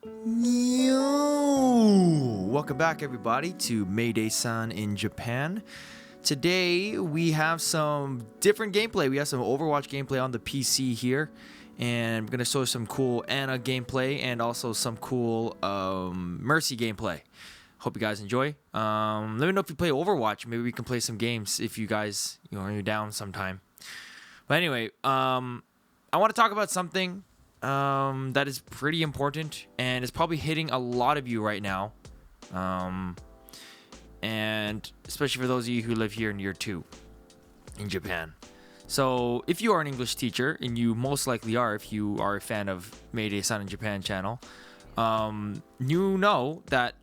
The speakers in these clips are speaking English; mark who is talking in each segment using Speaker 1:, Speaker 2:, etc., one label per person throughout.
Speaker 1: Yo! Welcome back, everybody, to Maydaysan in Japan. Today, we have some different gameplay. We have some Overwatch gameplay on the PC here. And we're going to show some cool Ana gameplay and also some cool Mercy gameplay. Hope you guys enjoy. Let me know if you play Overwatch. Maybe we can play some games if you guys, you're down sometime. But anyway, I want to talk about something that is pretty important and is probably hitting a lot of you right now, and especially for those of you who live here in year 2 in Japan. So if you are an English teacher, and you most likely are if you are a fan of Maydaysan in Japan channel, you know that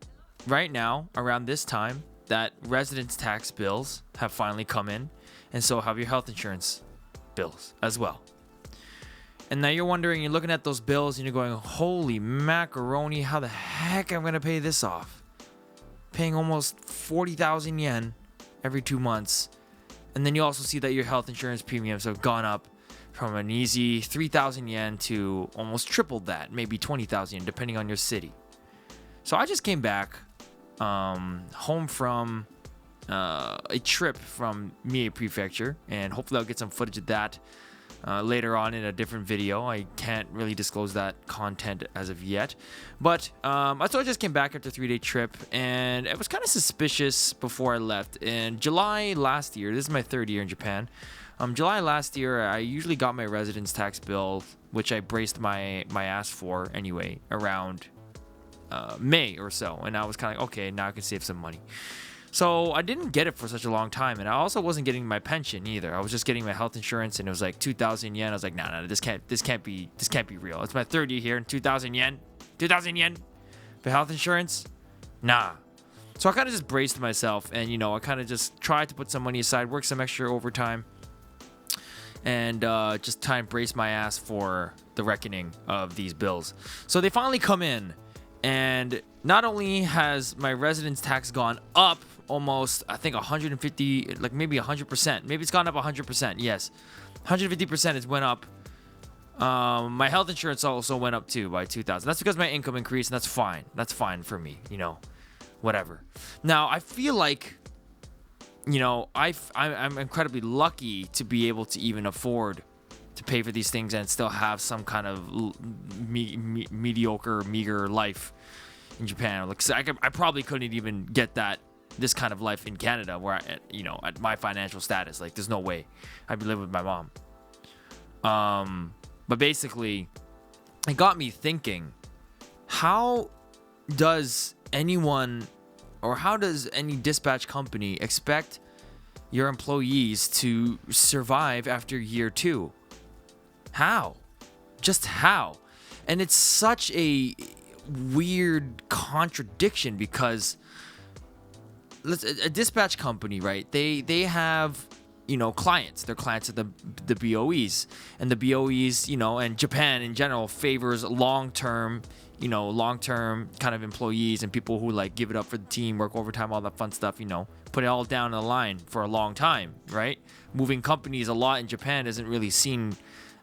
Speaker 1: right now around this time that residence tax bills have finally come in, and so have your health insurance bills as well. And now you're wondering, you're looking at those bills and you're going, holy macaroni, how the heck am I going to pay this off? Paying almost 40,000 yen every 2 months. And then you also see that your health insurance premiums have gone up from an easy 3,000 yen to almost tripled that, maybe 20,000 yen, depending on your city. So I just came back home from a trip from Mie Prefecture, and hopefully I'll get some footage of that later on in a different video. I can't really disclose that content as of yet, but I just came back after a 3-day trip, and it was kind of suspicious before I left. In July last year, this is my 3rd year in Japan. July last year, I usually got my residence tax bill, which I braced my ass for anyway, around May or so, and I was kind of like, okay, now I can save some money. So I didn't get it for such a long time, and I also wasn't getting my pension either. I was just getting my health insurance, and it was like 2,000 yen. I was like, no, this can't be real. It's my 3rd year here, and 2,000 yen for health insurance, nah. So I kind of just braced myself, and I kind of just tried to put some money aside, work some extra overtime, and just try and brace my ass for the reckoning of these bills. So they finally come in, and not only has my residence tax gone up almost, I think 150, like maybe 100%. Maybe it's gone up 100%. Yes, 150% has went up. My health insurance also went up too by 2,000. That's because my income increased, and that's fine. That's fine for me, whatever. Now I feel like, I'm incredibly lucky to be able to even afford to pay for these things and still have some kind of meager life in Japan. Like, I probably couldn't even get this kind of life in Canada, where at my financial status, like, there's no way I'd be living with my mom. But basically, it got me thinking, how does anyone, or how does any dispatch company expect your employees to survive after year 2? How? Just how? And it's such a weird contradiction, because a dispatch company, right? They have clients. Their clients are the BOEs, and the BOEs, and Japan in general favors long-term kind of employees and people who like give it up for the team, work overtime, all that fun stuff. Put it all down the line for a long time, right? Moving companies a lot in Japan isn't really seen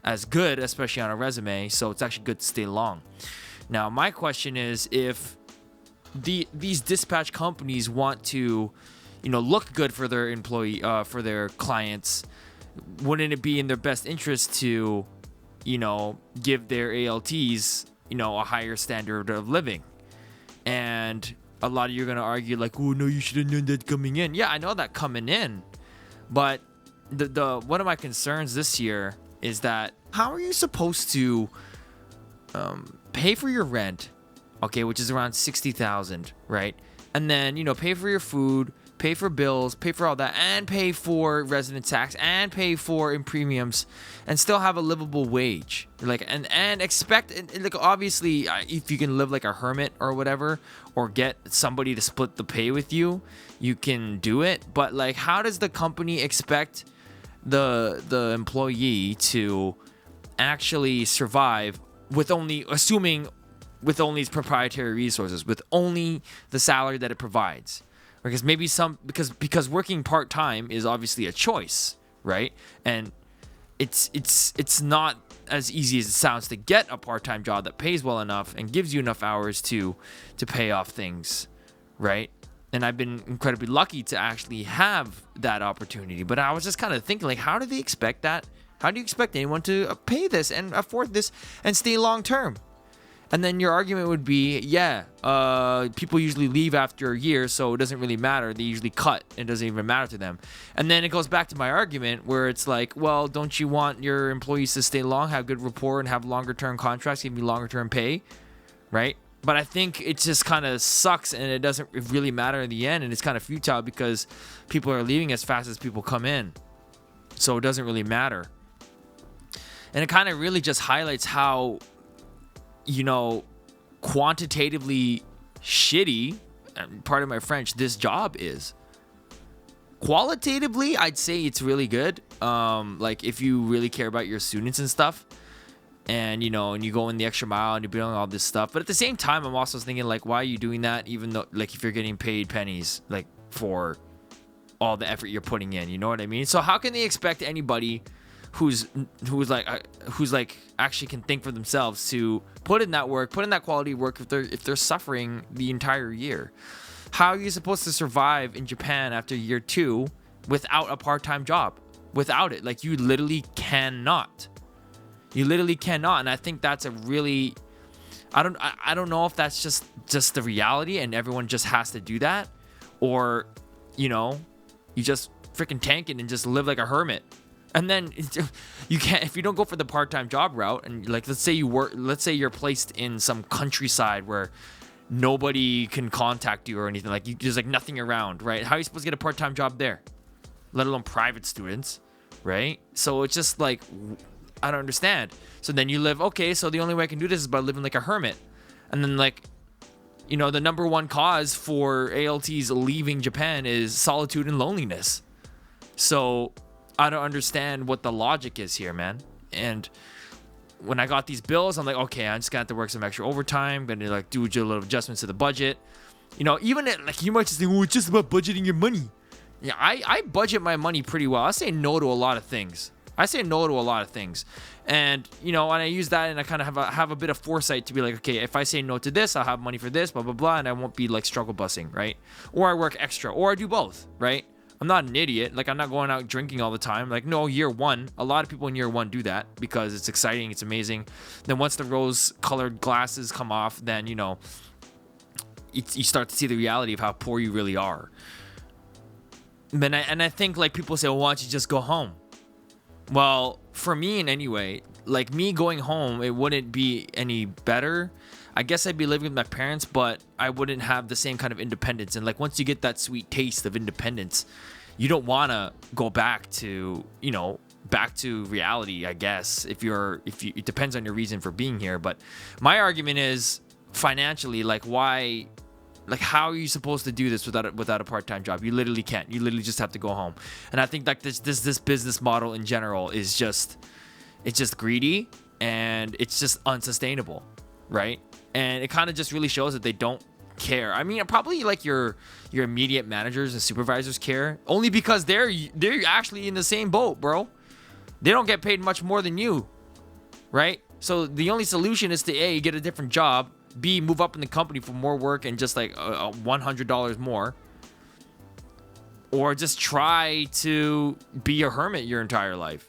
Speaker 1: as good, especially on a resume, so it's actually good to stay long. Now, my question is, if these dispatch companies want to, look good for their for their clients, wouldn't it be in their best interest to, give their ALTs, a higher standard of living? And a lot of you are gonna argue like, oh no, you should have known that coming in. Yeah, I know that coming in, but the one of my concerns this year is that, how are you supposed to pay for your rent, okay, which is around 60,000, right? And then, pay for your food, pay for bills, pay for all that, and pay for resident tax, and pay for in premiums, and still have a livable wage, like, and expect, like, obviously, if you can live like a hermit or whatever, or get somebody to split the pay with you, you can do it. But like, how does the company expect the employee to actually survive with only its proprietary resources, with only the salary that it provides? Because maybe because working part-time is obviously a choice, right? And it's not as easy as it sounds to get a part-time job that pays well enough and gives you enough hours to pay off things, right? And I've been incredibly lucky to actually have that opportunity. But I was just kind of thinking, like, how do they expect that? How do you expect anyone to pay this and afford this and stay long term? And then your argument would be, people usually leave after a year, so it doesn't really matter. They usually cut. It doesn't even matter to them. And then it goes back to my argument where it's like, well, don't you want your employees to stay long, have good rapport, and have longer-term contracts, give you longer-term pay, right? But I think it just kind of sucks, and it doesn't really matter in the end, and it's kind of futile because people are leaving as fast as people come in. So it doesn't really matter. And it kind of really just highlights how, quantitatively shitty, pardon my French, this job is. Qualitatively, I'd say it's really good. Like, if you really care about your students and stuff, and you go in the extra mile and you're doing all this stuff. But at the same time, I'm also thinking, like, why are you doing that? Even though, like, if you're getting paid pennies, like, for all the effort you're putting in, you know what I mean? So how can they expect anybody who's actually can think for themselves to put in that work, put in that quality work if they're suffering the entire year? How are you supposed to survive in Japan after year 2 without a part-time job? Without it, like, you literally cannot. You literally cannot. And I think that's a really, I don't know if that's just the reality and everyone just has to do that, or you just freaking tank it and just live like a hermit. And then you can't, if you don't go for the part-time job route, and, like, let's say you're placed in some countryside where nobody can contact you or anything, like, there's like nothing around, right? How are you supposed to get a part-time job there, let alone private students, right? So it's just like, I don't understand. So then you live, okay, so the only way I can do this is by living like a hermit. And then, like, the number one cause for ALTs leaving Japan is solitude and loneliness. So I don't understand what the logic is here, man. And when I got these bills, I'm like, okay, I'm just gonna have to work some extra overtime, gonna, like, do a little adjustments to the budget. Even like, you might just think, oh, it's just about budgeting your money. Yeah, I budget my money pretty well. I say no to a lot of things. And and I use that, and I kind of have a bit of foresight to be like, okay, if I say no to this, I'll have money for this, blah blah blah, and I won't be like struggle busing, right? Or I work extra, or I do both, right? I'm not an idiot. Like, I'm not going out drinking all the time. Like, no, year 1, a lot of people in year 1 do that because it's exciting, it's amazing. Then once the rose-colored glasses come off, then you start to see the reality of how poor you really are. And I think, like, people say, well, why don't you just go home? Well, for me in any way, like, me going home, it wouldn't be any better. I guess I'd be living with my parents, but I wouldn't have the same kind of independence. And, like, once you get that sweet taste of independence, you don't want to go back to reality, I guess. It depends on your reason for being here. But my argument is financially, like, why, like, how are you supposed to do this without a part-time job? You literally can't. You literally just have to go home. And I think, like, this business model in general is it's just greedy, and it's just unsustainable, right? And it kind of just really shows that they don't care. I mean, probably, like, your immediate managers and supervisors care, only because they're actually in the same boat, bro. They don't get paid much more than you, right? So the only solution is to A, get a different job, B, move up in the company for more work and just, like, $100 more, or just try to be a hermit your entire life.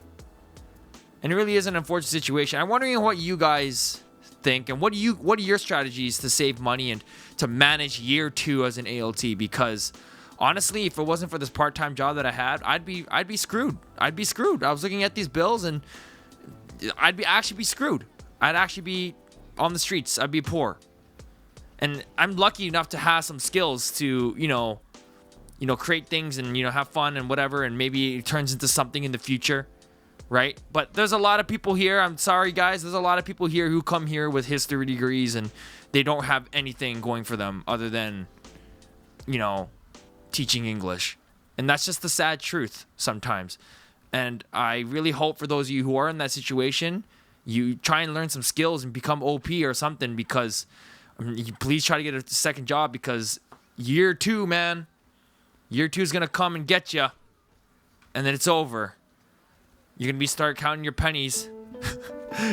Speaker 1: And it really is an unfortunate situation. I'm wondering what you guys think, and what are your strategies to save money and to manage year 2 as an ALT? Because honestly, if it wasn't for this part-time job that I had, I'd be screwed. I was looking at these bills, and I'd actually be screwed. I'd actually be on the streets. I'd be poor. And I'm lucky enough to have some skills to, create things and, have fun and whatever, and maybe it turns into something in the future, right? But there's a lot of people here, I'm sorry guys, there's a lot of people here who come here with history degrees and they don't have anything going for them other than, teaching English. And that's just the sad truth sometimes. And I really hope for those of you who are in that situation, you try and learn some skills and become OP or something, because please try to get a second job, because year 2, man, year 2 is going to come and get you, and then it's over. You're going to start counting your pennies.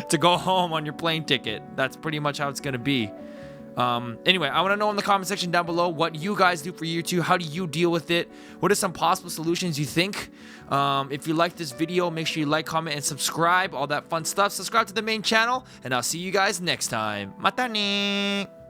Speaker 1: to go home on your plane ticket. That's pretty much how it's gonna be. Anyway, I want to know in the comment section down below what you guys do for year 2. How do you deal with it? What are some possible solutions you think? If you like this video, make sure you like, comment, and subscribe. All that fun stuff. Subscribe to the main channel, and I'll see you guys next time. Mata ne!